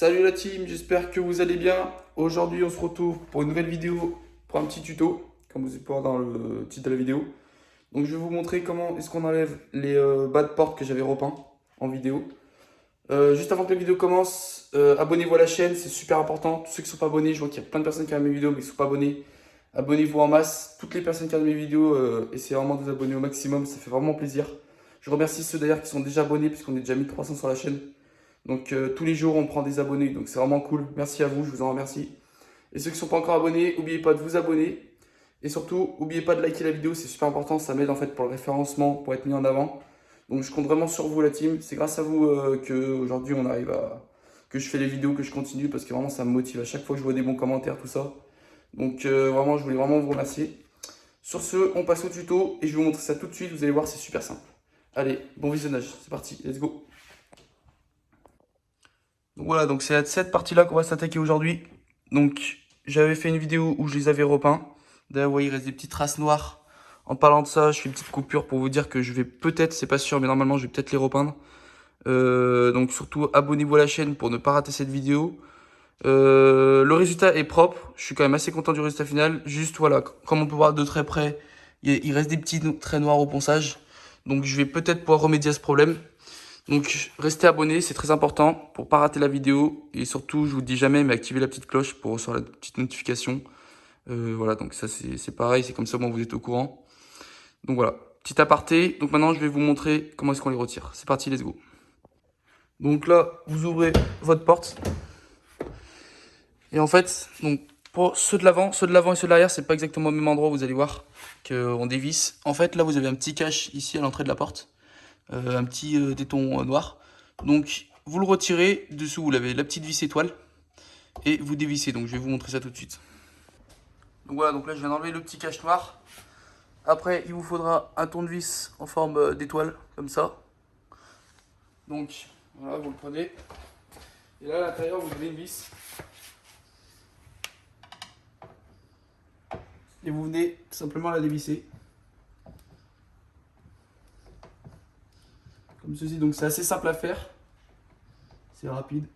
Salut la team, j'espère que vous allez bien. Aujourd'hui, on se retrouve pour une nouvelle vidéo, pour un petit tuto, comme vous pouvez voir dans le titre de la vidéo. Donc, je vais vous montrer comment est-ce qu'on enlève les bas de porte que j'avais repeints en vidéo. Juste avant que la vidéo commence, abonnez-vous à la chaîne, c'est super important. Tous ceux qui ne sont pas abonnés, je vois qu'il y a plein de personnes qui regardent mes vidéos mais qui ne sont pas abonnés. Abonnez-vous en masse. Toutes les personnes qui regardent mes vidéos, essayez vraiment de vous abonner au maximum, ça fait vraiment plaisir. Je remercie ceux d'ailleurs qui sont déjà abonnés, puisqu'on est déjà 1300 sur la chaîne. Donc tous les jours on prend des abonnés, donc c'est vraiment cool. Merci à vous, je vous en remercie. Et ceux qui ne sont pas encore abonnés, n'oubliez pas de vous abonner. Et surtout, n'oubliez pas de liker la vidéo, c'est super important, ça m'aide en fait pour le référencement, pour être mis en avant. Donc je compte vraiment sur vous la team, c'est grâce à vous que aujourd'hui on arrive à... que je fais les vidéos, que je continue, parce que vraiment ça me motive à chaque fois que je vois des bons commentaires, tout ça. Donc vraiment, je voulais vraiment vous remercier. Sur ce, on passe au tuto et je vais vous montrer ça tout de suite, vous allez voir, c'est super simple. Allez, bon visionnage, c'est parti, let's go. Donc voilà, donc c'est à cette partie-là qu'on va s'attaquer aujourd'hui. Donc j'avais fait une vidéo où je les avais repeints. D'ailleurs, vous voyez, il reste des petites traces noires. En parlant de ça, je fais une petite coupure pour vous dire que je vais peut-être, c'est pas sûr, mais normalement je vais peut-être les repeindre. Donc surtout, abonnez-vous à la chaîne pour ne pas rater cette vidéo. Le résultat est propre, je suis quand même assez content du résultat final. Juste voilà, comme on peut voir de très près, il reste des petits traits noirs au ponçage. Donc je vais peut-être pouvoir remédier à ce problème. Donc restez abonnés, c'est très important pour pas rater la vidéo. Et surtout, je vous le dis jamais, mais activez la petite cloche pour recevoir la petite notification. Voilà, donc ça c'est pareil, c'est comme ça moi vous êtes au courant. Donc voilà, petit aparté. Donc maintenant je vais vous montrer comment est-ce qu'on les retire. C'est parti, let's go. Donc là, vous ouvrez votre porte. Et en fait, donc pour ceux de l'avant et ceux de l'arrière, c'est pas exactement au même endroit, vous allez voir qu'on dévisse. En fait, là, vous avez un petit cache ici à l'entrée de la porte, un petit téton noir. Donc, vous le retirez, dessous, vous avez la petite vis étoile, et vous dévissez. Donc, je vais vous montrer ça tout de suite. Donc voilà, donc là, je viens d'enlever le petit cache noir. Après, il vous faudra un tournevis en forme d'étoile, comme ça. Donc, voilà, vous le prenez. Et là, à l'intérieur, vous avez une vis. Et vous venez tout simplement la dévisser. Comme ceci, donc c'est assez simple à faire. C'est rapide.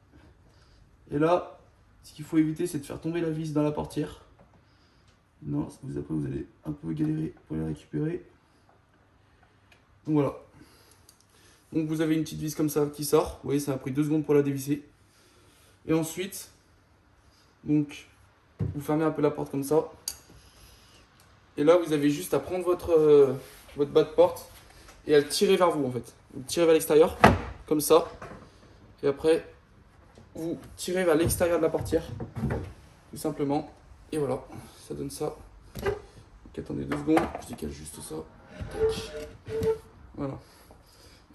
Et là, ce qu'il faut éviter, c'est de faire tomber la vis dans la portière. Non, après vous allez un peu galérer pour la récupérer. Donc voilà. Donc vous avez une petite vis comme ça qui sort. Vous voyez, ça a pris 2 secondes pour la dévisser. Et ensuite, donc, vous fermez un peu la porte comme ça. Et là, vous avez juste à prendre votre bas de porte et à le tirer vers vous en fait. Vous le tirez vers l'extérieur, comme ça. Et après, vous tirez vers l'extérieur de la portière, tout simplement. Et voilà, ça donne ça. Donc attendez 2 secondes, je décale juste ça. Tac. Voilà.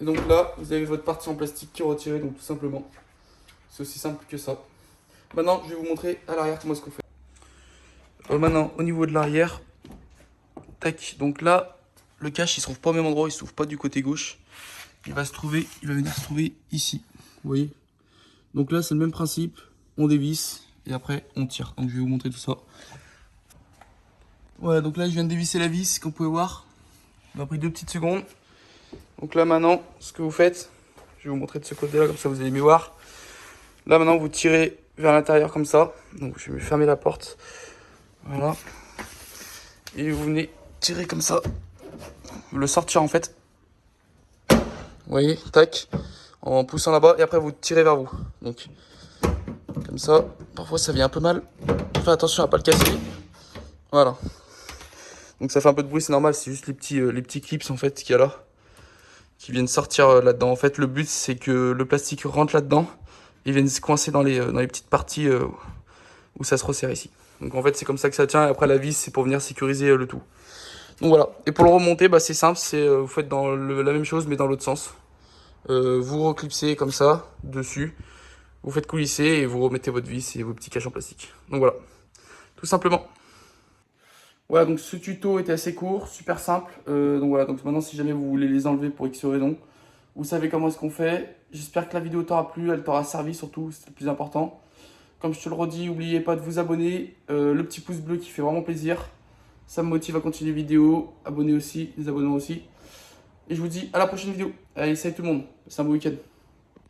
Et donc là, vous avez votre partie en plastique qui est retirée, donc tout simplement. C'est aussi simple que ça. Maintenant, je vais vous montrer à l'arrière comment est-ce qu'on fait. Maintenant, au niveau de l'arrière, tac, donc là, le cache il se trouve pas au même endroit, il se trouve pas du côté gauche. Il va venir se trouver ici. Vous voyez? Donc là, c'est le même principe. On dévisse et après on tire. Donc je vais vous montrer tout ça. Voilà, donc là je viens de dévisser la vis, comme vous pouvez voir. Ça m'a pris 2 petites secondes. Donc là maintenant, ce que vous faites, je vais vous montrer de ce côté-là, comme ça vous allez mieux voir. Là maintenant, vous tirez vers l'intérieur comme ça. Donc je vais fermer la porte. Voilà. Et vous venez tirer comme ça. Vous le sortir en fait. Vous voyez, tac. En poussant là-bas et après vous tirez vers vous. Donc comme ça, parfois ça vient un peu mal. Faites attention à pas le casser. Voilà. Donc ça fait un peu de bruit, c'est normal, c'est juste les petits clips en fait qu'il y a là, qui viennent sortir là-dedans. En fait, le but c'est que le plastique rentre là-dedans, et vienne se coincer dans les petites parties où ça se resserre ici. Donc en fait, c'est comme ça que ça tient, et après la vis, c'est pour venir sécuriser le tout. Donc voilà, et pour le remonter, bah, c'est simple, vous faites la même chose mais dans l'autre sens. Vous reclipsez comme ça, dessus, vous faites coulisser et vous remettez votre vis et vos petits caches en plastique. Donc voilà, tout simplement. Voilà, donc ce tuto était assez court, super simple. Donc voilà, donc maintenant si jamais vous voulez les enlever pour X raison, vous savez comment est-ce qu'on fait. J'espère que la vidéo t'aura plu, elle t'aura servi surtout, c'est le plus important. Comme je te le redis, n'oubliez pas de vous abonner, le petit pouce bleu qui fait vraiment plaisir. Ça me motive à continuer les vidéos, abonnez aussi, les abonnements aussi. Et je vous dis à la prochaine vidéo. Allez, salut tout le monde, c'est un bon week-end.